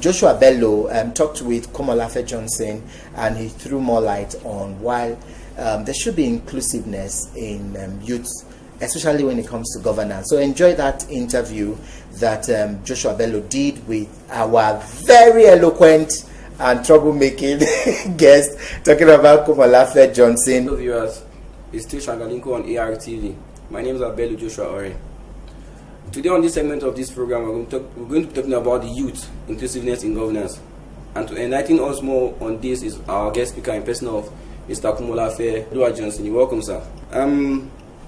Joshua Bello talked with Komolafe Johnson, and he threw more light on why there should be inclusiveness in youth, especially when it comes to governance. So enjoy that interview that Joshua Bello did with our very eloquent and troublemaking guest, talking about Komolafe Johnson. Hello viewers, it's still Shangalinko on ARTV. My name is Bello Joshua Ore. Today on this segment of this program, we're going to be talking about the youth, inclusiveness in governance. And to enlighten us more on this is our guest speaker in person of Mr. Komolafe Johnson. You're welcome, sir.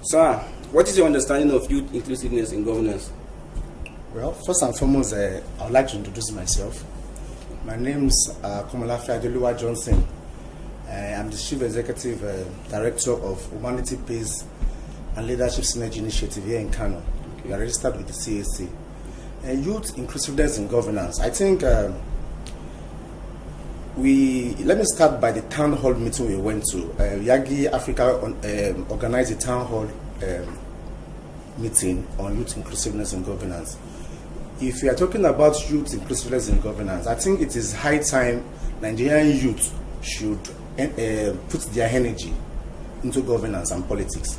Sir, what is your understanding of youth inclusiveness in governance? Well, first and foremost, I would like to introduce myself. My name is Komolafe Johnson. I'm the Chief Executive Director of Humanity Peace and Leadership Synergy Initiative here in Kano. Okay. We are registered with the CAC. Youth inclusiveness in governance. I think let me start by the town hall meeting we went to. Yagi Africa organized a town hall meeting on youth inclusiveness in governance. If we are talking about youth inclusiveness in governance, I think it is high time Nigerian youth should put their energy into governance and politics.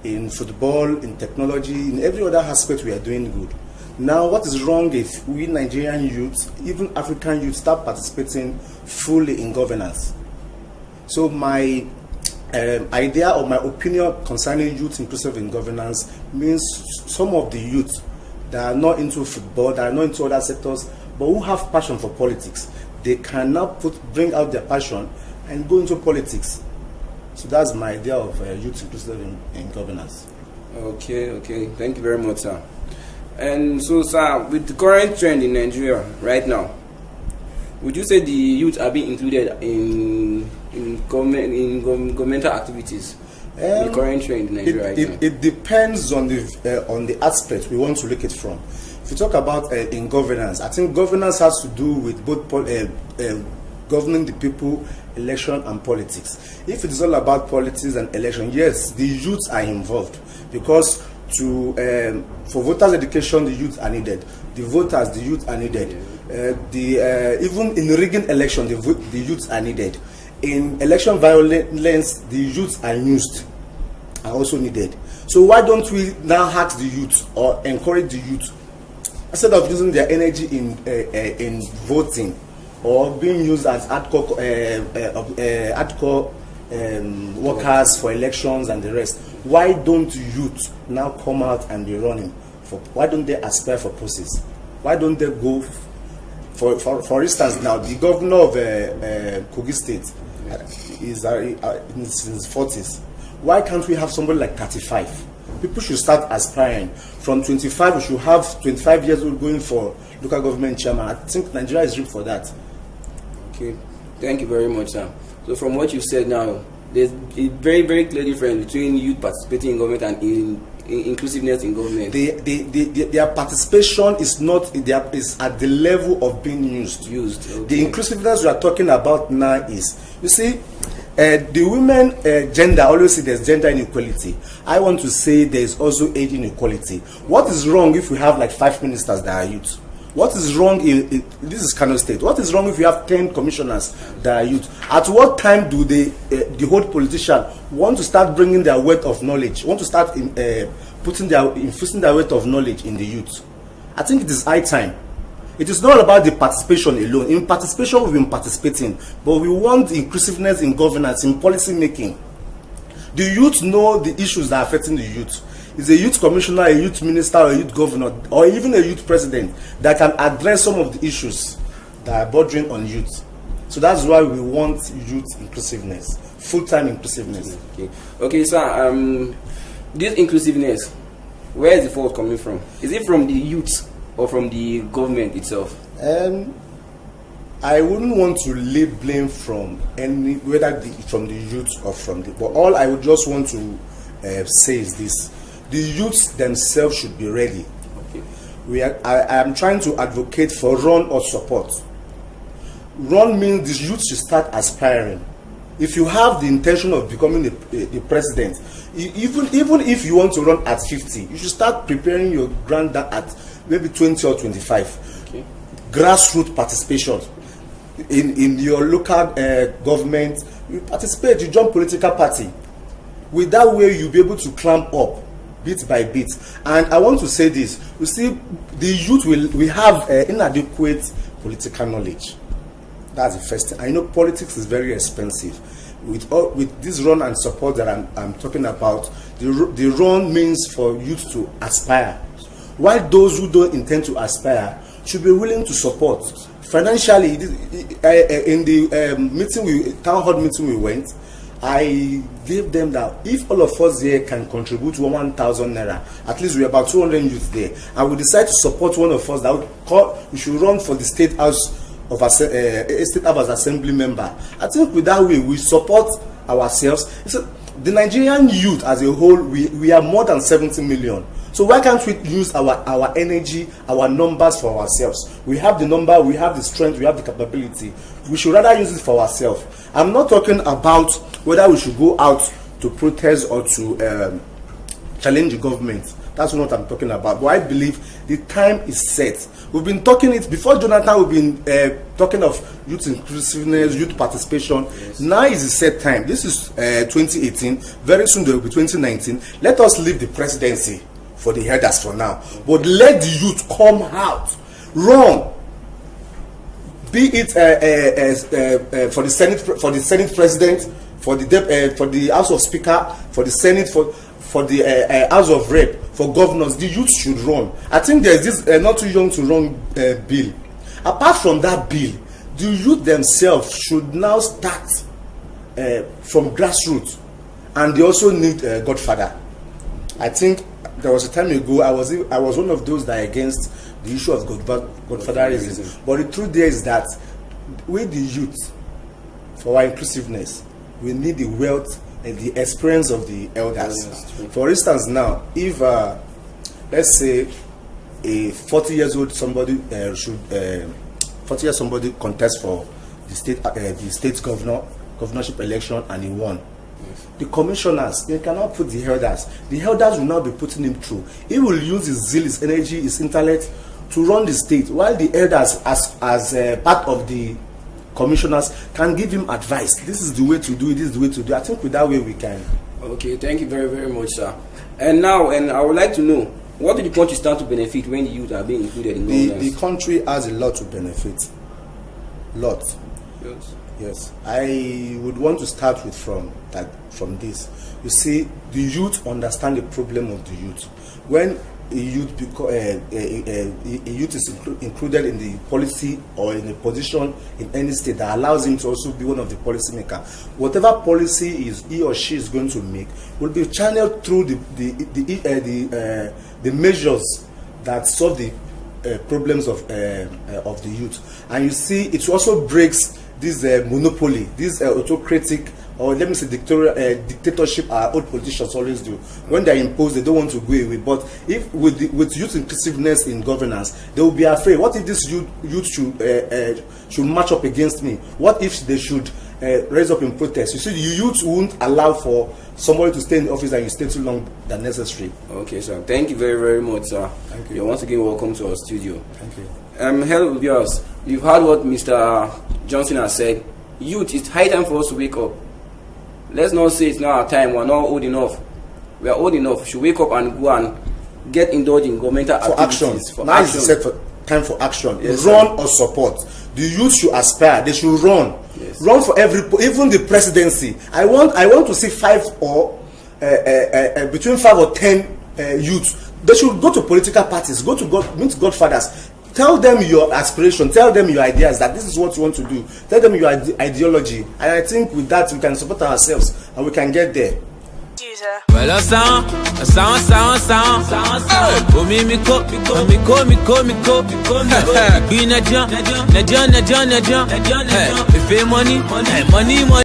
In football, in technology, in every other aspect we are doing good. Now, what is wrong if we Nigerian youth, even African youth, start participating fully in governance? So my idea or my opinion concerning youth inclusive in governance means some of the youth that are not into football, that are not into other sectors, but who have passion for politics, they can now bring out their passion and go into politics. So that's my idea of youth inclusive in governance. Okay. Thank you very much, sir. And so, sir, with the current trend in Nigeria right now, would you say the youth are being included in governmental activities? The current trend in Nigeria right now? It depends on the aspect we want to look at from. If you talk about in governance, I think governance has to do with both governing the people, election and politics. If it is all about politics and election, yes, the youth are involved, because for voters' education, the youth are needed. The voters, the youth are needed. Even in rigging election, the youth are needed. In election violence, the youth are also needed. So why don't we now ask the youth or encourage the youth, instead of using their energy in voting or being used as hardcore workers for elections and the rest, why don't youth now come out and be running? Why don't they aspire for posts? Why don't they go? For instance, now the governor of Kogi State is in his 40s. Why can't we have somebody like 35? People should start aspiring. From 25, we should have 25 years old going for local government chairman. I think Nigeria is ripe for that. Okay, thank you very much, sir. So from what you said now, there's a very, very clear difference between youth participating in government and in inclusiveness in government. Their participation is at the level of being used. Okay. The inclusiveness we are talking about now is, you see, the women gender, always say there's gender inequality. I want to say there's also age inequality. What is wrong if we have like 5 ministers that are youth? What is wrong this is Kano State. What is wrong if you have 10 commissioners that are youth? At what time do the whole politician want to start bringing their weight of knowledge, want to start infusing their weight of knowledge in the youth? I think it is high time. It is not about the participation alone. In participation, we've been participating, but we want inclusiveness in governance, in policy making. The youth know the issues that are affecting the youth. Is a youth commissioner, a youth minister, or a youth governor, or even a youth president that can address some of the issues that are bordering on youth. So that's why we want youth inclusiveness, full-time inclusiveness. Okay, sir. This inclusiveness, where is the fault coming from? Is it from the youth or from the government itself? I wouldn't want to lay blame from whether from the youth or from the. But all I would just want to say is this: the youths themselves should be ready. Okay. I am trying to advocate for run or support. Run means the youth should start aspiring. If you have the intention of becoming the president, even if you want to run at 50, you should start preparing your ground at maybe 20 or 25. Okay. grassroots participation in your local government. You participate, you join political party. With that way, you'll be able to climb up bit by bit. And I want to say this: you see, the youth will have inadequate political knowledge. That's the first thing. I know politics is very expensive. With this run and support that I'm talking about, the run means for youth to aspire, while those who don't intend to aspire should be willing to support financially. In the town hall meeting we went, I gave them that if all of us here can contribute 1,000 naira, at least we're about 200 youth there, and we decide to support one of us that we should run for the state house of state house assembly member. I think with that way we support ourselves. The Nigerian youth as a whole, we are more than 70 million. So why can't we use our energy, our numbers for ourselves? We have the number, we have the strength, we have the capability. We should rather use it for ourselves. I'm not talking about whether we should go out to protest or to challenge the government. That's not what I'm talking about. But I believe the time is set. We've been talking it before Jonathan. We've been talking of youth inclusiveness, youth participation. Yes. Now is the set time. This is 2018. Very soon there will be 2019. Let us leave the presidency for the headers for now. But let the youth come out, run. Be it for the Senate president, for the House of Speaker, for the Senate, for the House of Rep, for governors. The youth should run. I think there is this not too young to run bill. Apart from that bill, the youth themselves should now start from grassroots, and they also need a godfather. I think there was a time ago I was one of those that against the issue of godfatherism. But the truth there is that with the youth, for our inclusiveness, we need the wealth and the experience of the elders. For instance, now, if let's say a 40-year-old somebody somebody contest for the state governorship election and he won. The commissioners, they cannot put the elders. The elders will not be putting him through. He will use his zeal, his energy, his intellect to run the state, while the elders, as part of the commissioners, can give him advice. This is the way to do it. This is the way to do it. I think with that way we can. Okay, thank you very, very much, sir. And now, I would like to know, what do the country stand to benefit when the youth are being included in governance? The country has a lot to benefit. Lot. Yes. Yes. I would want to start with from this. You see, the youth understand the problem of the youth. When a youth is included in the policy or in a position in any state that allows him to also be one of the policy maker, whatever policy he or she is going to make will be channeled through the measures that solve the problems of the youth. And you see, it also breaks this monopoly, this autocratic, or let me say dictatorship our old politicians always do. When they are imposed, they don't want to go away. But if with youth inclusiveness in governance, they will be afraid. What if this youth should march up against me? What if they should raise up in protest? You see, the youth won't allow for somebody to stay in the office and you stay too long than necessary. Okay, sir. Thank you very, very much, sir. Thank you. You're once again welcome to our studio. Thank you. Hello, viewers. You've heard what Mr. Johnson has said. Youth, it's high time for us to wake up. Let's not say it's not our time. We're not old enough. We are old enough. We should wake up and go and get indulged in governmental activities. For now action. Is set for time for action. Yes, run or support. The youth should aspire. They should run. Yes. Run for even the presidency. I want to see between 5 or 10 youth. They should go to political parties. Go to meet godfathers. Tell them your aspiration. Tell them your ideas, that this is what you want to do. Tell them your ideology. And I think with that we can support ourselves and we can get there. Well, sound. Hey, money.